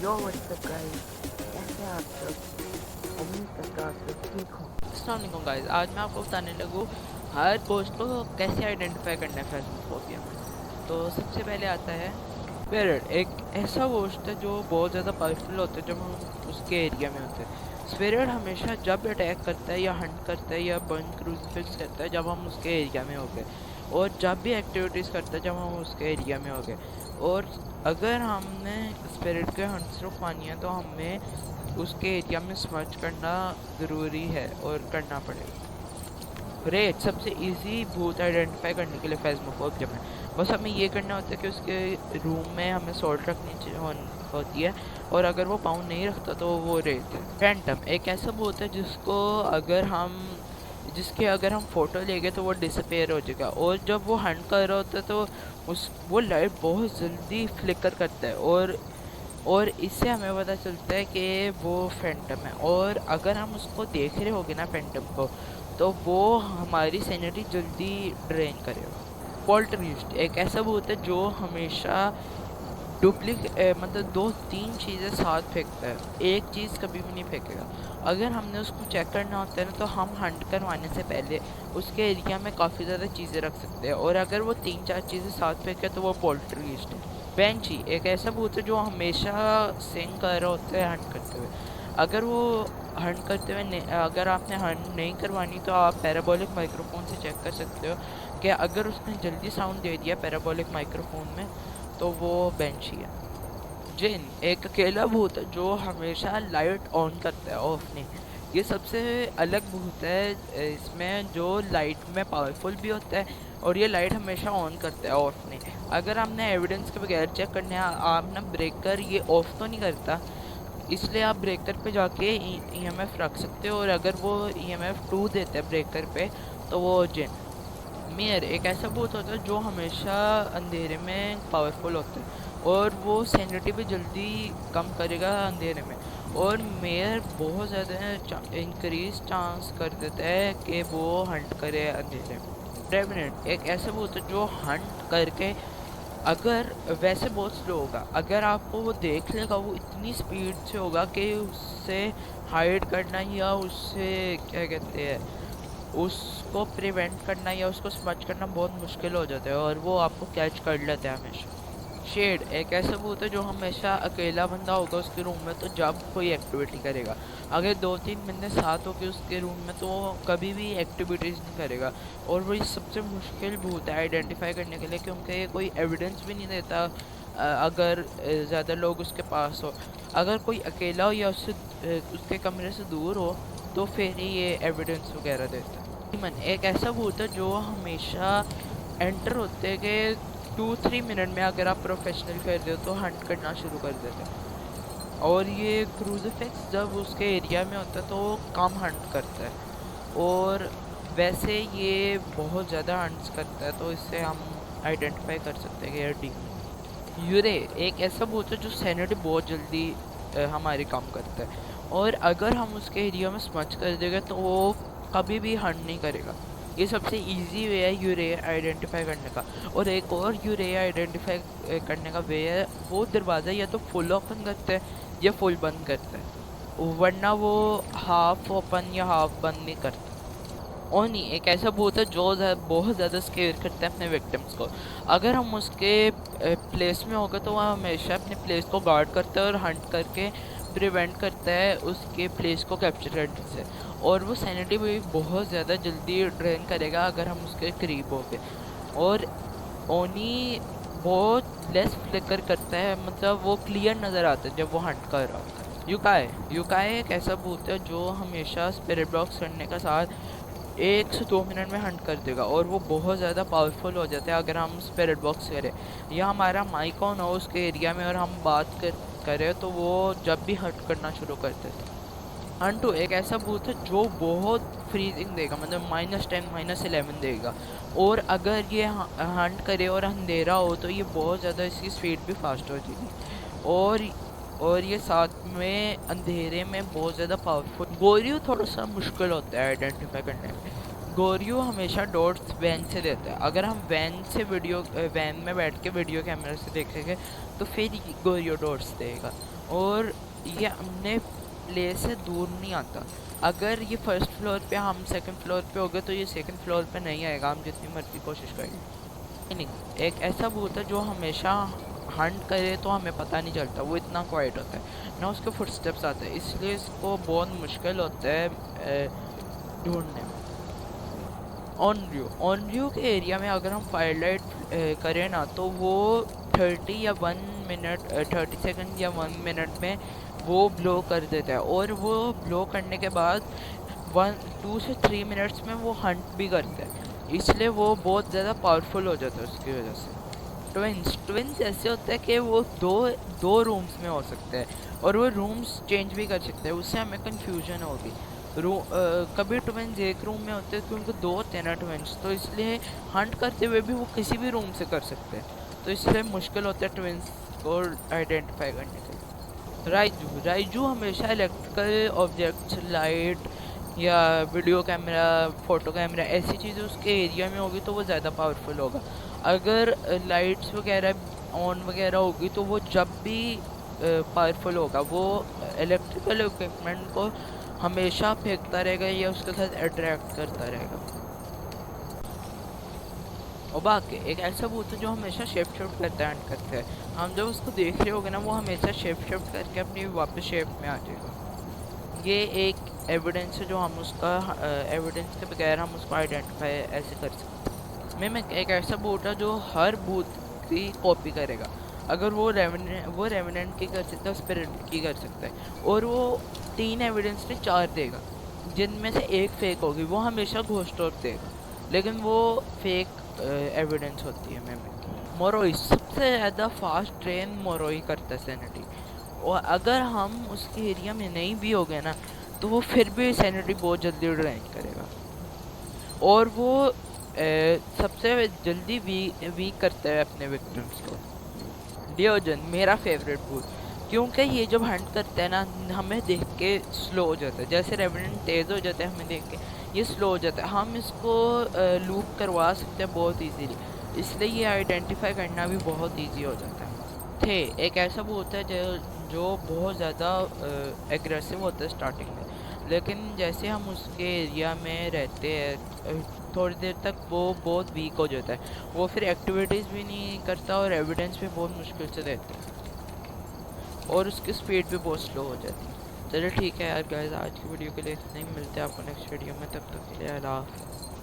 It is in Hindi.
यो व्हाट्सअप गाइस, कैसे हैं आप सब? उम्मीद करता हूँ आप सब ठीक हो। अस्सलाम वालेकुम गाइस, आज मैं आपको बताने लगूँ हर पोस्ट को कैसे आइडेंटिफाई करना है फेसबुकफोबिया में। तो सबसे पहले आता है स्पिरिट। एक ऐसा पोस्ट है जो बहुत ज़्यादा पावरफुल होता है जब हम उसके एरिया में होते हैं। स्पिरिट हमेशा जब अटैक करता है या हंट करता है या बर्न क्रूसिफिक्स करता है जब हम उसके एरिया में हो गए, और जब भी एक्टिविटीज़ करता है जब हम उसके एरिया में हो गए। और अगर हमने स्पिरिट के हंट्स रुकवानी है तो हमें उसके एरिया में स्मच करना ज़रूरी है और करना पड़ेगा। रेट सबसे इजी भूत आइडेंटिफाई करने के लिए फेसबुकफोबिया में बस हमें ये करना होता है कि उसके रूम में हमें सॉल्ट रखनी होती है, और अगर वो पाउंड नहीं रखता तो वो रेट है। फैंटम एक ऐसा भूत है जिसके अगर हम फोटो लेंगे तो वो डिसअपेयर हो जाएगा, और जब वो हंट कर रहा होता है तो वो लाइट बहुत जल्दी फ्लिकर करता है, और इससे हमें पता चलता है कि वो फैंटम है। और अगर हम उसको देख रहे होंगे ना फैंटम को, तो वो हमारी सैनिटी जल्दी ड्रेन करेगा। पोल्टरगेस्ट एक ऐसा भूत है जो हमेशा मतलब दो तीन चीज़ें साथ फेंकता है, एक चीज़ कभी भी नहीं फेंकेगा। अगर हमने उसको चेक करना होता है ना तो हम हंट करवाने से पहले उसके एरिया में काफ़ी ज़्यादा चीज़ें रख सकते हैं, और अगर वो तीन चार चीज़ें साथ फेंके तो वो पोल्टरगेस्ट है। बेंची एक ऐसा भूत है जो हमेशा सिंग कर रहा होता है हंट करते हुए। अगर वो हंट करते हुए अगर आपने हंट नहीं करवानी तो आप पैराबोलिक माइक्रोफोन से चेक कर सकते हो कि अगर उसने जल्दी साउंड दे दिया पैराबोलिक माइक्रोफोन में तो वो बेंची है। जिन एक अकेला भूत है जो हमेशा लाइट ऑन करता है, ऑफ नहीं। ये सबसे अलग भूत है, इसमें जो लाइट में पावरफुल भी होता है और ये लाइट हमेशा ऑन करता है, ऑफ नहीं। अगर हमने एविडेंस के बगैर चेक करने आप ना ब्रेकर ये ऑफ तो नहीं करता, इसलिए आप ब्रेकर पे जाके ईएमएफ रख सकते हो, और अगर वो ईएमएफ 2 देता है ब्रेकर पे तो वो जिन। मिरर एक ऐसा भूत होता है जो हमेशा अंधेरे में पावरफुल होता है, और वो सैनिटी भी जल्दी कम करेगा अंधेरे में, और मेयर बहुत ज़्यादा इंक्रीज चांस कर देता है कि वो हंट करे अंधेरे में। रेवेनेंट एक ऐसा भूत है जो हंट करके अगर वैसे बहुत स्लो होगा, अगर आपको वो देख लेगा वो इतनी स्पीड से होगा कि उससे हाइड करना या उससे क्या कहते हैं उसको प्रिवेंट करना या उसको स्मच करना बहुत मुश्किल हो जाता है, और वो आपको कैच कर लेता है हमेशा। शेड एक ऐसा भूत है जो हमेशा अकेला बंदा होगा उसके रूम में तो जब कोई एक्टिविटी करेगा, अगर 2-3 बंदे साथ होके उसके रूम में तो वो कभी भी एक्टिविटीज़ नहीं करेगा, और वो सबसे मुश्किल भूत है आइडेंटिफाई करने के लिए क्योंकि ये कोई एविडेंस भी नहीं देता। अगर ज़्यादा लोग उसके पास हो, अगर कोई अकेला हो या उसके कमरे से दूर हो तो फिर ही ये एविडेंस वगैरह देता है। डीमन एक ऐसा भूत है जो हमेशा एंटर होते हैं कि 2-3 मिनट में अगर आप प्रोफेशनल कर रहे हो तो हंट करना शुरू कर देते हैं, और ये क्रूसिफिक्स जब उसके एरिया में होता है तो वो कम हंट करता है, और वैसे ये बहुत ज़्यादा हंट्स करता है, तो इससे हम आइडेंटिफाई कर सकते हैं कि ये डीमन। यूरे एक ऐसा भूत है जो सैनिटी बहुत जल्दी हमारी कम करता है, और अगर हम उसके एरिया में स्मच कर देंगे तो वो कभी भी हंट नहीं करेगा। ये सबसे इजी वे है यूरे आइडेंटिफाई करने का। और एक और यूरे आइडेंटिफाई करने का वे है, वो दरवाज़ा या तो फुल ओपन करता है या फुल बंद करता है, वरना वो हाफ ओपन या हाफ बंद नहीं करता। ओनी एक ऐसा भूत है जो बहुत ज़्यादा स्केयर करता है अपने विक्टिम्स को। अगर हम उसके प्लेस में होगा तो वह हमेशा अपने प्लेस को गार्ड करता है और हंट करके प्रिवेंट करता है उसके प्लेस को कैप्चर करने से, और वो सैनिटी भी बहुत ज़्यादा जल्दी ड्रेन करेगा अगर हम उसके करीब हो गए। और ओनी बहुत लेस फ्लिकर करता है, मतलब वो क्लियर नज़र आता है जब वो हंट कर रहा होता है। युकाए एक ऐसा भूत है जो हमेशा स्पिरिट बॉक्स करने का साथ 1 से 2 मिनट में हंट कर देगा, और वो बहुत ज़्यादा पावरफुल हो जाता है अगर हम स्पिरिट बॉक्स करें या हमारा माइक ऑन हो उसके एरिया में और हम बात करें तो वो जब भी हंट करना शुरू कर देते हैं। हंटू एक ऐसा भूत है जो बहुत फ्रीजिंग देगा, मतलब -10 -11 देगा, और अगर ये हंट करे और अंधेरा हो तो ये बहुत ज़्यादा इसकी स्पीड भी फास्ट हो जाएगी, और ये साथ में अंधेरे में बहुत ज़्यादा पावरफुल। गोरियो थोड़ा सा मुश्किल होता है आइडेंटिफाई करने में। गोरियो हमेशा डॉट्स वैन से देता है, अगर हम वैन में बैठ के वीडियो कैमरे से देखेंगे तो फिर गोरियो डॉट्स देगा, और ये अपने प्लेस से दूर नहीं आता। अगर ये फर्स्ट फ्लोर पे, हम सेकंड फ्लोर पे हो गए, तो ये सेकंड फ्लोर पे नहीं आएगा, हम जितनी मर्जी कोशिश करें। नहीं, एक ऐसा भूत है जो हमेशा हंट करे तो हमें पता नहीं चलता, वो इतना क्वाइट होता है ना, उसके फुटस्टेप्स आते हैं, इसलिए इसको बहुत मुश्किल होता है ढूंढने में। ऑन व्यू के एरिया में अगर हम फायरलाइट करें ना, तो वो 30 या 1 मिनट 30 सेकंड या 1 मिनट में वो ब्लो कर देता है, और वो ब्लो करने के बाद 2 से 3 मिनट्स में वो हंट भी करता है, इसलिए वो बहुत ज़्यादा पावरफुल हो जाता है उसकी वजह से। ट्विंस ऐसे होते हैं कि वो दो रूम्स में हो सकते हैं, और वो रूम्स चेंज भी कर सकते हैं, उससे हमें कंफ्यूजन होगी। कभी ट्विंस एक रूम में होते हैं क्योंकि दो होते हैं ना ट्विंस, तो इसलिए हंट करते हुए भी वो किसी भी रूम से कर सकते हैं, तो इसलिए मुश्किल होता है ट्विंस को आइडेंटिफाई करने के लिए। राइजू हमेशा इलेक्ट्रिकल ऑब्जेक्ट्स, लाइट या वीडियो कैमरा, फोटो कैमरा, ऐसी चीज़ें उसके एरिया में होगी तो वो ज़्यादा पावरफुल होगा। अगर लाइट्स वगैरह ऑन वगैरह होगी तो वो जब भी पावरफुल होगा, वो इलेक्ट्रिकल इक्विपमेंट को हमेशा फेंकता रहेगा या उसके साथ अट्रैक्ट करता रहेगा। और बाकी एक ऐसा भूत है जो हमेशा शेप शिफ्ट करता है, करता है, हम जब उसको देख रहे होगे ना, वो हमेशा शेप शिफ्ट करके अपनी वापस शेप में आ जाएगा। ये एक एविडेंस है जो हम उसका एविडेंस के बगैर हम उसको आइडेंटिफाई ऐसे कर सकते हैं। मैं एक ऐसा भूत है जो हर भूत की कॉपी करेगा, अगर वो रेवेनेंट की कर सकता है, स्पिरिट की कर सकता है, और वो 3 एविडेंस ने 4 देगा, जिनमें से एक फेक होगी, वो हमेशा घोस्ट ऑफ देगा, लेकिन वो फेक एविडेंस होती है। मोरोई सबसे ज़्यादा फास्ट ट्रेन मोरोई करता है सैनिटी, और अगर हम उसके एरिया में नहीं भी हो गए ना, तो वो फिर भी सैनिटी बहुत जल्दी ड्रेन करेगा, और वो सबसे जल्दी वीक करता है अपने विक्टिम्स को। डियोजन मेरा फेवरेट भूत, क्योंकि ये जब हंट करता है ना, हमें देख के स्लो हो जाता है, जैसे रेवेनेंट तेज़ हो जाता है हमें देख के, ये स्लो हो जाता है, हम इसको लूप करवा सकते हैं बहुत इजीली, इसलिए ये आइडेंटिफाई करना भी बहुत इजी हो जाता है। एक ऐसा भूत है जो बहुत ज़्यादा एग्रेसिव होता है स्टार्टिंग में, लेकिन जैसे हम उसके एरिया में रहते हैं थोड़ी देर तक वो बहुत वीक हो जाता है, वो फिर एक्टिविटीज़ भी नहीं करता और एविडेंस भी बहुत मुश्किल से देता है, और उसकी स्पीड भी बहुत स्लो हो जाती है। चलिए ठीक है यार गाइस, आज की वीडियो के लिए इतना ही, मिलते हैं आपको नेक्स्ट वीडियो में, तब तक के लिए अल्लाह हाफ़िज़।